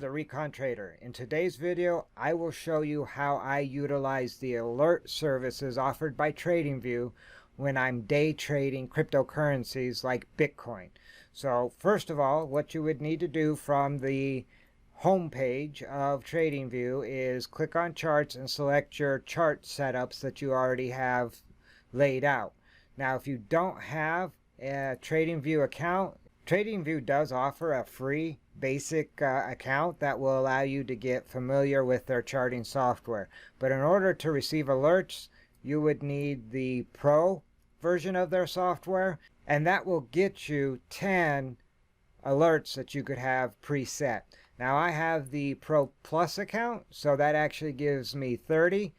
the Recon Trader. In today's video, I will show you how I utilize the alert services offered by TradingView when I'm day trading cryptocurrencies like Bitcoin. So first of all, what you would need to do from the home page of TradingView is click on charts and select your chart setups that you already have laid out. Now, if you don't have a TradingView account, TradingView does offer a free basic account that will allow you to get familiar with their charting software. But in order to receive alerts, you would need the Pro version of their software, and that will get you 10 alerts that you could have preset. Now, I have the Pro Plus account, so that actually gives me 30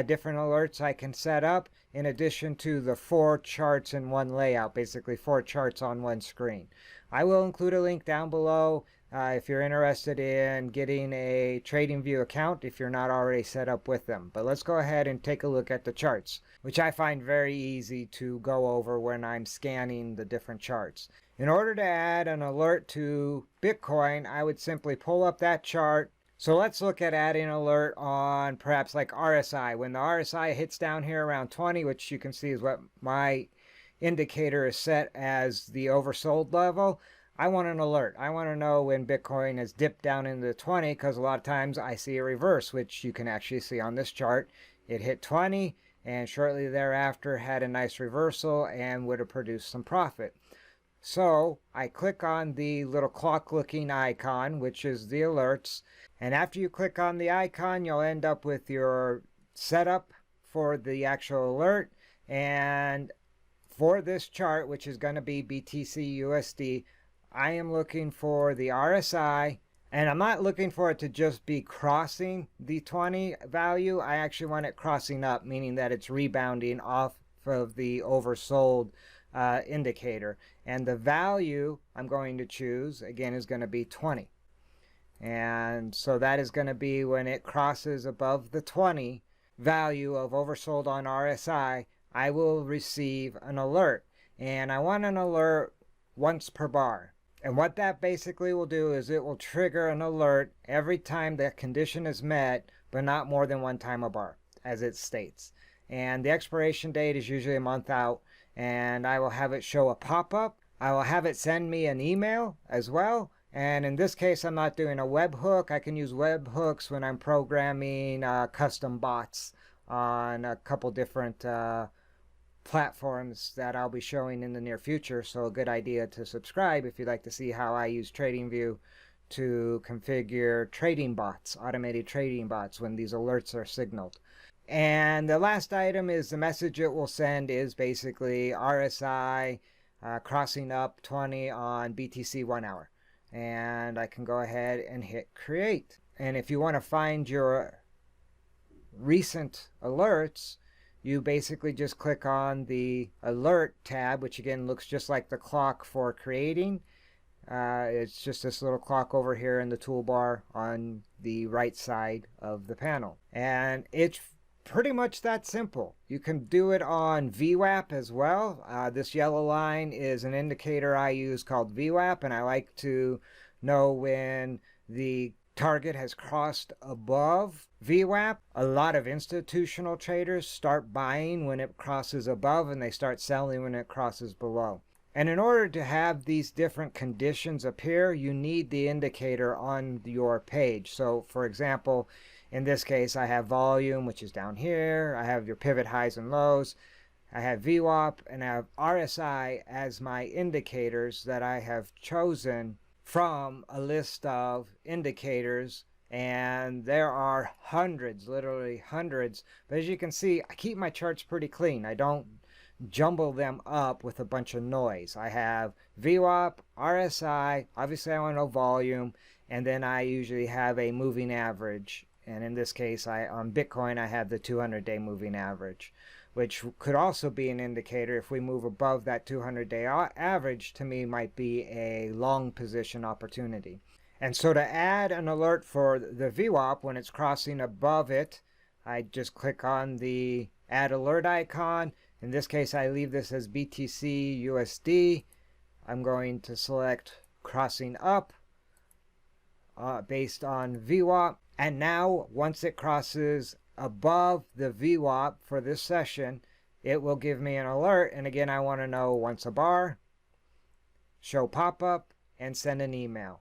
different alerts I can set up, in addition to the 4 charts in one layout, basically 4 charts on one screen. I will include a link down below if you're interested in getting a TradingView account if you're not already set up with them. But let's go ahead and take a look at the charts, which I find very easy to go over when I'm scanning the different charts. In order to add an alert to Bitcoin, I would simply pull up that chart. So let's look at adding an alert on perhaps like RSI. When the RSI hits down here around 20, which you can see is what my indicator is set as the oversold level, I want an alert. I want to know when Bitcoin has dipped down into 20, because a lot of times I see a reverse, which you can actually see on this chart. It hit 20 and shortly thereafter had a nice reversal and would have produced some profit. So I click on the little clock looking icon, which is the alerts. And after you click on the icon, you'll end up with your setup for the actual alert. And for this chart, which is going to be BTC USD, I am looking for the RSI. And I'm not looking for it to just be crossing the 20 value. I actually want it crossing up, meaning that it's rebounding off of the oversold indicator. And the value I'm going to choose, again, is going to be 20. And so that is going to be when it crosses above the 20 value of oversold on RSI, I will receive an alert. And I want an alert once per bar. And what that basically will do is it will trigger an alert every time that condition is met, but not more than one time a bar, as it states. And the expiration date is usually a month out, and I will have it show a pop-up. I will have it send me an email as well. And in this case, I'm not doing a webhook. I can use webhooks when I'm programming custom bots on a couple different platforms that I'll be showing in the near future. So a good idea to subscribe if you'd like to see how I use TradingView to configure trading bots, automated trading bots, when these alerts are signaled. And the last item is the message it will send is basically RSI crossing up 20 on BTC 1 hour. And I can go ahead and hit create. And if you want to find your recent alerts, you basically just click on the alert tab, which again looks just like the clock for creating. It's just this little clock over here in the toolbar on the right side of the panel. And it's pretty much that simple. You can do it on VWAP as well. This yellow line is an indicator I use called VWAP, and I like to know when the target has crossed above VWAP. A lot of institutional traders start buying when it crosses above, and they start selling when it crosses below. And in order to have these different conditions appear, you need the indicator on your page. So for example, in this case, I have volume, which is down here. I have your pivot highs and lows. I have VWAP, and I have RSI as my indicators that I have chosen from a list of indicators. And there are hundreds, literally hundreds. But as you can see, I keep my charts pretty clean. I don't jumble them up with a bunch of noise. I have VWAP, RSI, obviously I want to know volume, and then I usually have a moving average. And in this case, on Bitcoin, I have the 200-day moving average, which could also be an indicator. If we move above that 200-day average, to me, might be a long position opportunity. And so to add an alert for the VWAP when it's crossing above it, I just click on the add alert icon. In this case, I leave this as BTC USD. I'm going to select crossing up based on VWAP. And now once it crosses above the VWAP for this session, it will give me an alert. And again, I want to know once a bar, show pop-up, and send an email.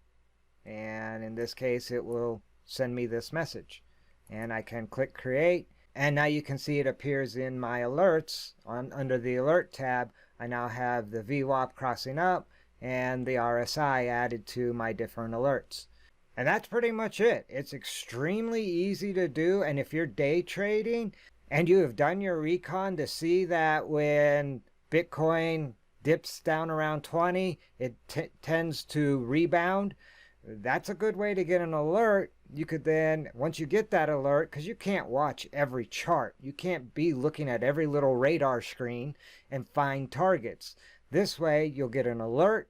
And in this case, it will send me this message. And I can click create. And now you can see it appears in my alerts under the alert tab. I now have the VWAP crossing up and the RSI added to my different alerts. And that's pretty much it. It's extremely easy to do. And if you're day trading and you have done your recon to see that when Bitcoin dips down around 20, it tends to rebound, that's a good way to get an alert. You could then, once you get that alert, because you can't watch every chart, you can't be looking at every little radar screen and find targets. This way, you'll get an alert.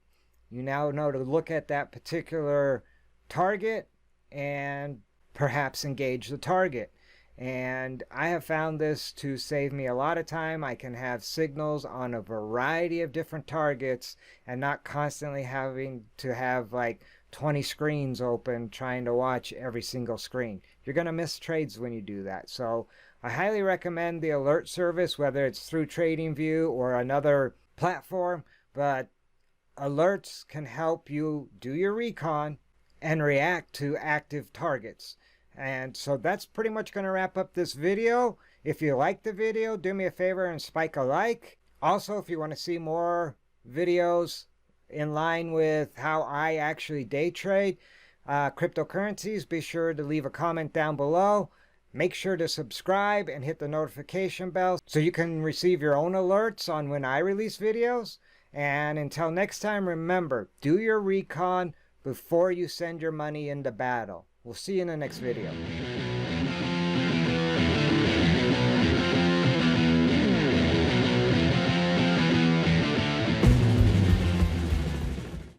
You now know to look at that particular target and perhaps engage the target. And I have found this to save me a lot of time. I can have signals on a variety of different targets and not constantly having to have like 20 screens open trying to watch every single screen. You're going to miss trades when you do that. So I highly recommend the alert service, whether it's through TradingView or another platform, but alerts can help you do your recon and react to active targets. And so that's pretty much going to wrap up this video. If you like the video, do me a favor and spike a like. Also, if you want to see more videos in line with how I actually day trade cryptocurrencies, be sure to leave a comment down below. Make sure to subscribe and hit the notification bell so you can receive your own alerts on when I release videos. And until next time, remember, do your recon before you send your money into battle. We'll see you in the next video.